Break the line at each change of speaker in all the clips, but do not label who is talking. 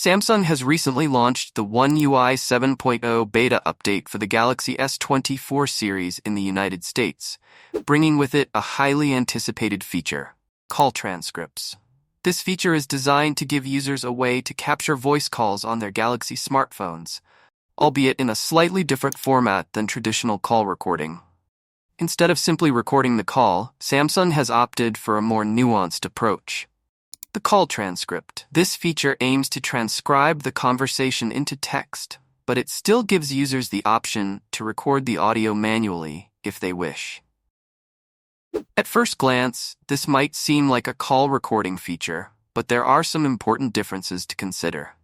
Samsung has recently launched the One UI 7.0 beta update for the Galaxy S24 series in the United States, bringing with it a highly anticipated feature, Call Transcripts. This feature is designed to give users a way to capture voice calls on their Galaxy smartphones, albeit in a slightly different format than traditional call recording. Instead of simply recording the call, Samsung has opted for a more nuanced approach. The call transcript. This feature aims to transcribe the conversation into text, but it still gives users the option to record the audio manually if they wish. At first glance, this might seem like a call recording feature, but there are some important differences to consider.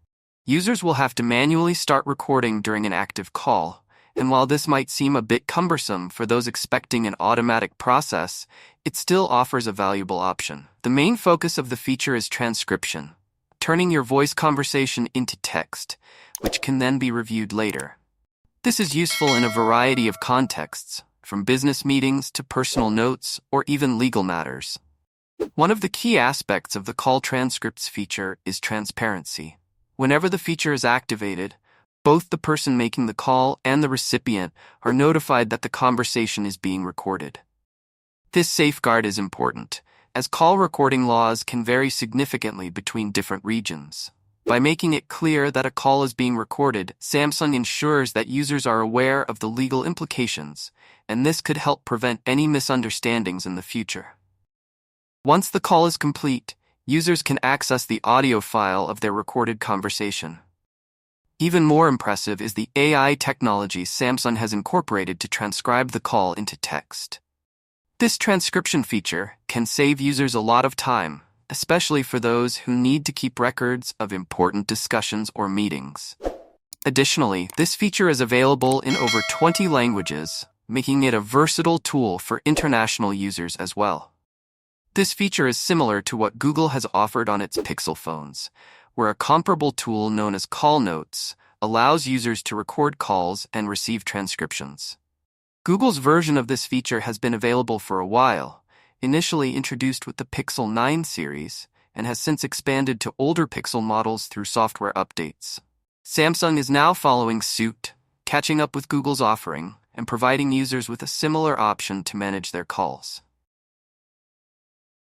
Users will have to manually start recording during an active call, and while this might seem a bit cumbersome for those expecting an automatic process, it still offers a valuable option. The main focus of the feature is transcription, turning your voice conversation into text, which can then be reviewed later. This is useful in a variety of contexts, from business meetings to personal notes or even legal matters. One of the key aspects of the call transcripts feature is transparency. Whenever the feature is activated, both the person making the call and the recipient are notified that the conversation is being recorded. This safeguard is important, as call recording laws can vary significantly between different regions. By making it clear that a call is being recorded, Samsung ensures that users are aware of the legal implications, and this could help prevent any misunderstandings in the future. Once the call is complete, users can access the audio file of their recorded conversation. Even more impressive is the AI technology Samsung has incorporated to transcribe the call into text. This transcription feature can save users a lot of time, especially for those who need to keep records of important discussions or meetings. Additionally, this feature is available in over 20 languages, making it a versatile tool for international users as well. This feature is similar to what Google has offered on its Pixel phones, where a comparable tool known as Call Notes allows users to record calls and receive transcriptions. Google's version of this feature has been available for a while, initially introduced with the Pixel 9 series, and has since expanded to older Pixel models through software updates. Samsung is now following suit, catching up with Google's offering, and providing users with a similar option to manage their calls.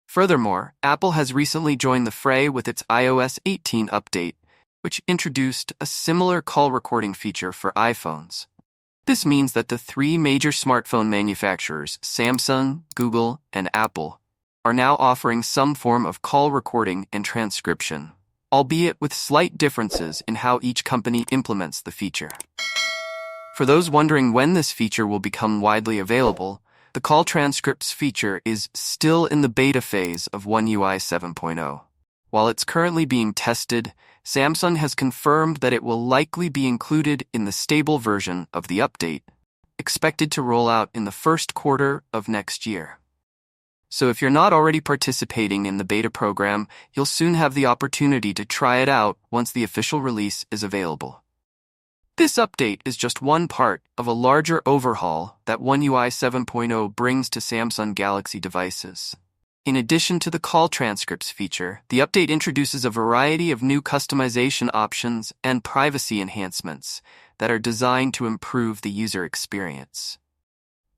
Furthermore, Apple has recently joined the fray with its iOS 18 update, which introduced a similar call recording feature for iPhones. This means that the three major smartphone manufacturers, Samsung, Google, and Apple, are now offering some form of call recording and transcription, albeit with slight differences in how each company implements the feature. For those wondering when this feature will become widely available, the Call Transcripts feature is still in the beta phase of One UI 7.0. While it's currently being tested, Samsung has confirmed that it will likely be included in the stable version of the update, expected to roll out in the first quarter of next year. So if you're not already participating in the beta program, you'll soon have the opportunity to try it out once the official release is available. This update is just one part of a larger overhaul that One UI 7.0 brings to Samsung Galaxy devices. In addition to the call transcripts feature, the update introduces a variety of new customization options and privacy enhancements that are designed to improve the user experience.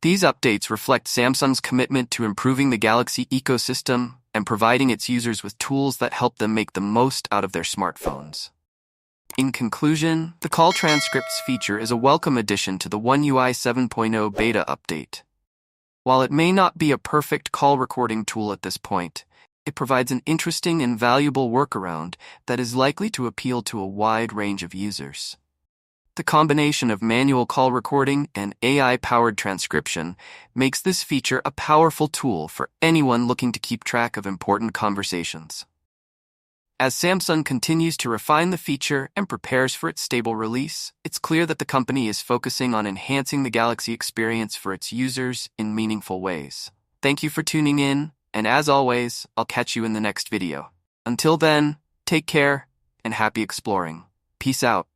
These updates reflect Samsung's commitment to improving the Galaxy ecosystem and providing its users with tools that help them make the most out of their smartphones. In conclusion, the Call Transcripts feature is a welcome addition to the One UI 7.0 beta update. While it may not be a perfect call recording tool at this point, it provides an interesting and valuable workaround that is likely to appeal to a wide range of users. The combination of manual call recording and AI-powered transcription makes this feature a powerful tool for anyone looking to keep track of important conversations. As Samsung continues to refine the feature and prepares for its stable release, it's clear that the company is focusing on enhancing the Galaxy experience for its users in meaningful ways. Thank you for tuning in, and as always, I'll catch you in the next video. Until then, take care and happy exploring. Peace out.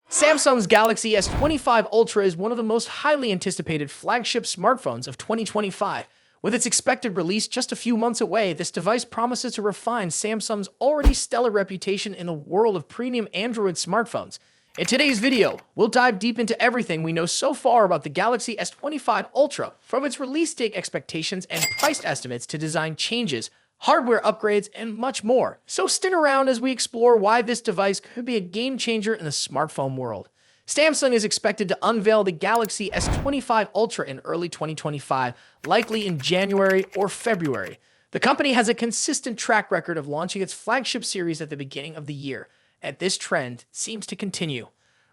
Samsung's Galaxy S25 Ultra is one of the most highly anticipated flagship smartphones of 2025, With its expected release just a few months away, this device promises to refine Samsung's already stellar reputation in the world of premium Android smartphones. In today's video, we'll dive deep into everything we know so far about the Galaxy S25 Ultra, from its release date expectations and price estimates to design changes, hardware upgrades, and much more. So stick around as we explore why this device could be a game changer in the smartphone world. Samsung is expected to unveil the Galaxy S25 Ultra in early 2025, likely in January or February. The company has a consistent track record of launching its flagship series at the beginning of the year, and this trend seems to continue.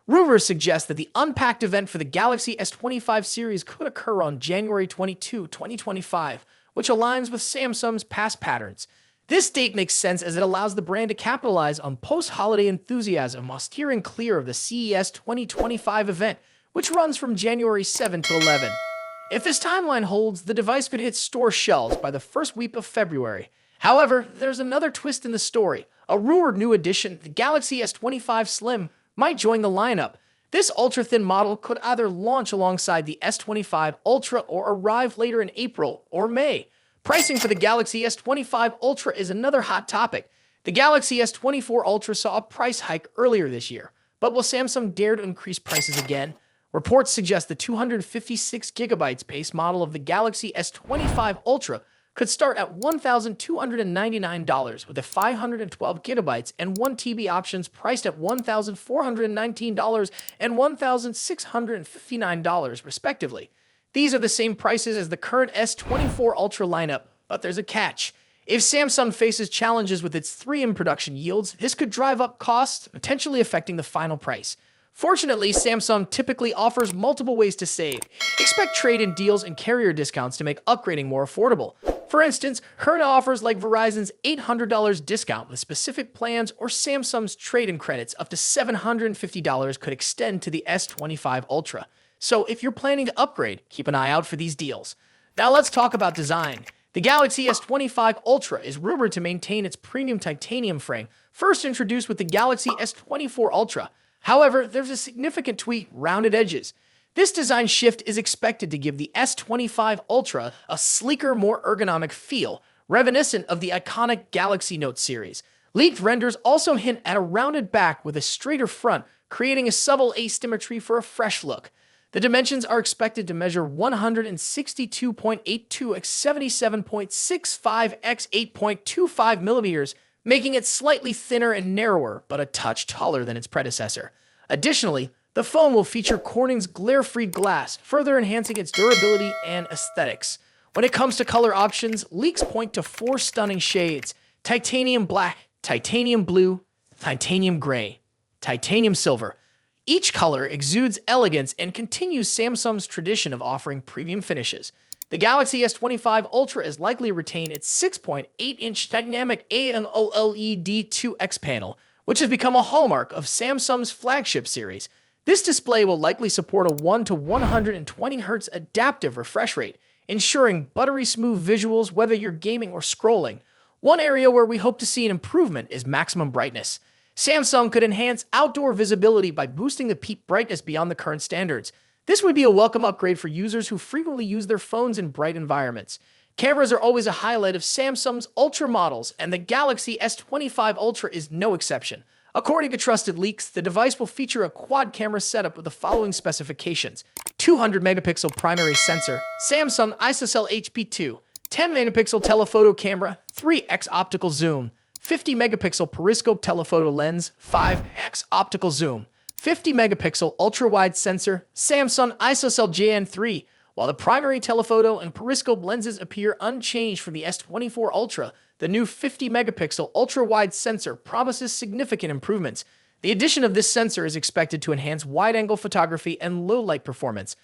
Rumors suggest that the unpacked event for the Galaxy S25 series could occur on January 22, 2025, which aligns with Samsung's past patterns. This date makes sense as it allows the brand to capitalize on post-holiday enthusiasm while steering clear of the CES 2025 event, which runs from January 7 to 11. If this timeline holds, the device could hit store shelves by the first week of February. However, there's another twist in the story. A rumored new addition, the Galaxy S25 Slim, might join the lineup. This ultra-thin model could either launch alongside the S25 Ultra or arrive later in April or May. Pricing for the Galaxy S25 Ultra is another hot topic. The Galaxy S24 Ultra saw a price hike earlier this year, but will Samsung dare to increase prices again? Reports suggest the 256GB base model of the Galaxy S25 Ultra could start at $1,299 with a 512GB and 1TB options priced at $1,419 and $1,659 respectively. These are the same prices as the current S24 Ultra lineup, but there's a catch. If Samsung faces challenges with its 3M production yields, this could drive up costs, potentially affecting the final price. Fortunately, Samsung typically offers multiple ways to save. Expect trade-in deals and carrier discounts to make upgrading more affordable. For instance, current offers like Verizon's $800 discount with specific plans or Samsung's trade-in credits up to $750 could extend to the S25 Ultra. So if you're planning to upgrade, keep an eye out for these deals. Now let's talk about design. The Galaxy S25 Ultra is rumored to maintain its premium titanium frame, first introduced with the Galaxy S24 Ultra. However, there's a significant tweak: rounded edges. This design shift is expected to give the S25 Ultra a sleeker, more ergonomic feel, reminiscent of the iconic Galaxy Note series. Leaked renders also hint at a rounded back with a straighter front, creating a subtle asymmetry for a fresh look. The dimensions are expected to measure 162.82 x 77.65 x 8.25 millimeters, making it slightly thinner and narrower, but a touch taller than its predecessor. Additionally, the phone will feature Corning's glare-free glass, further enhancing its durability and aesthetics. When it comes to color options, leaks point to 4 stunning shades: titanium black, titanium blue, titanium gray, titanium silver. Each color exudes elegance and continues Samsung's tradition of offering premium finishes. The Galaxy S25 Ultra is likely to retain its 6.8-inch dynamic AMOLED 2X panel, which has become a hallmark of Samsung's flagship series. This display will likely support a 1 to 120 Hz adaptive refresh rate, ensuring buttery smooth visuals whether you're gaming or scrolling. One area where we hope to see an improvement is maximum brightness. Samsung could enhance outdoor visibility by boosting the peak brightness beyond the current standards. This would be a welcome upgrade for users who frequently use their phones in bright environments. Cameras are always a highlight of Samsung's Ultra models, and the Galaxy S25 Ultra is no exception. According to trusted leaks, the device will feature a quad-camera setup with the following specifications: 200-megapixel primary sensor, Samsung ISOCELL HP2, 10-megapixel telephoto camera, 3x optical zoom, 50-megapixel periscope telephoto lens, 5x optical zoom, 50-megapixel ultra-wide sensor, Samsung ISOCELL JN3. While the primary telephoto and periscope lenses appear unchanged from the S24 Ultra, the new 50-megapixel ultra-wide sensor promises significant improvements. The addition of this sensor is expected to enhance wide-angle photography and low-light performance.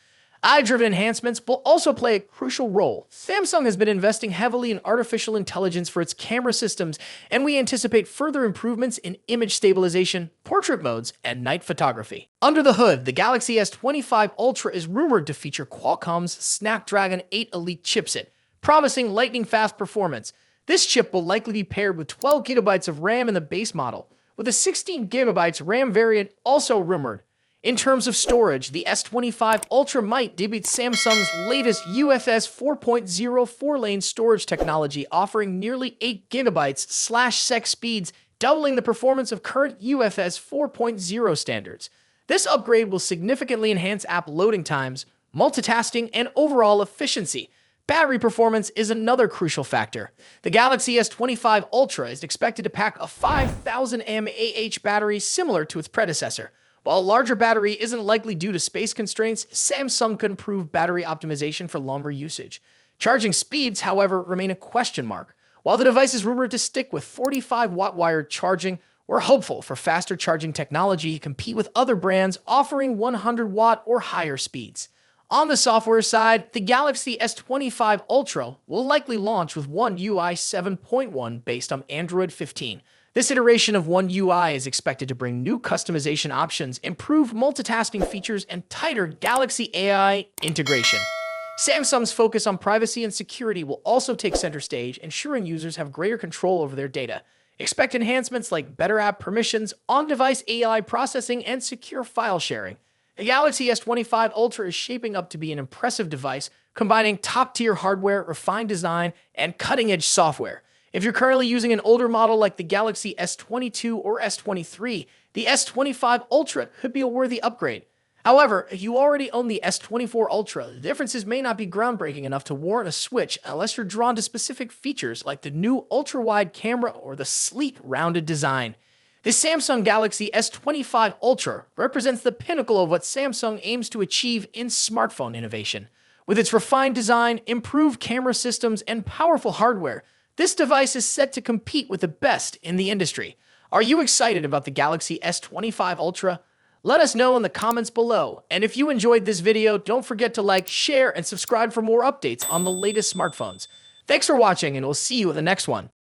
Eye-driven enhancements will also play a crucial role. Samsung has been investing heavily in artificial intelligence for its camera systems, and we anticipate further improvements in image stabilization, portrait modes, and night photography. Under the hood, the Galaxy S25 Ultra is rumored to feature Qualcomm's Snapdragon 8 Elite chipset, promising lightning-fast performance. This chip will likely be paired with 12GB of RAM in the base model, with a 16GB RAM variant also rumored. In terms of storage, the S25 Ultra might debut Samsung's latest UFS 4.0 4-lane storage technology, offering nearly 8 GB/sec speeds, doubling the performance of current UFS 4.0 standards. This upgrade will significantly enhance app loading times, multitasking, and overall efficiency. Battery performance is another crucial factor. The Galaxy S25 Ultra is expected to pack a 5,000 mAh battery similar to its predecessor. While a larger battery isn't likely due to space constraints, Samsung could improve battery optimization for longer usage. Charging speeds, however, remain a question mark. While the device is rumored to stick with 45-watt wired charging, we're hopeful for faster charging technology to compete with other brands offering 100-watt or higher speeds. On the software side, the Galaxy S25 Ultra will likely launch with One UI 7.1 based on Android 15. This iteration of One UI is expected to bring new customization options, improved multitasking features, and tighter Galaxy AI integration. Samsung's focus on privacy and security will also take center stage, ensuring users have greater control over their data. Expect enhancements like better app permissions, on-device AI processing, and secure file sharing. The Galaxy S25 Ultra is shaping up to be an impressive device, combining top-tier hardware, refined design, and cutting-edge software. If you're currently using an older model like the Galaxy S22 or S23, the S25 Ultra could be a worthy upgrade. However, if you already own the S24 Ultra, the differences may not be groundbreaking enough to warrant a switch unless you're drawn to specific features like the new ultra-wide camera or the sleek, rounded design. The Samsung Galaxy S25 Ultra represents the pinnacle of what Samsung aims to achieve in smartphone innovation. With its refined design, improved camera systems, and powerful hardware, this device is set to compete with the best in the industry. Are you excited about the Galaxy S25 Ultra? Let us know in the comments below. And if you enjoyed this video, don't forget to like, share, and subscribe for more updates on the latest smartphones. Thanks for watching, and we'll see you in the next one.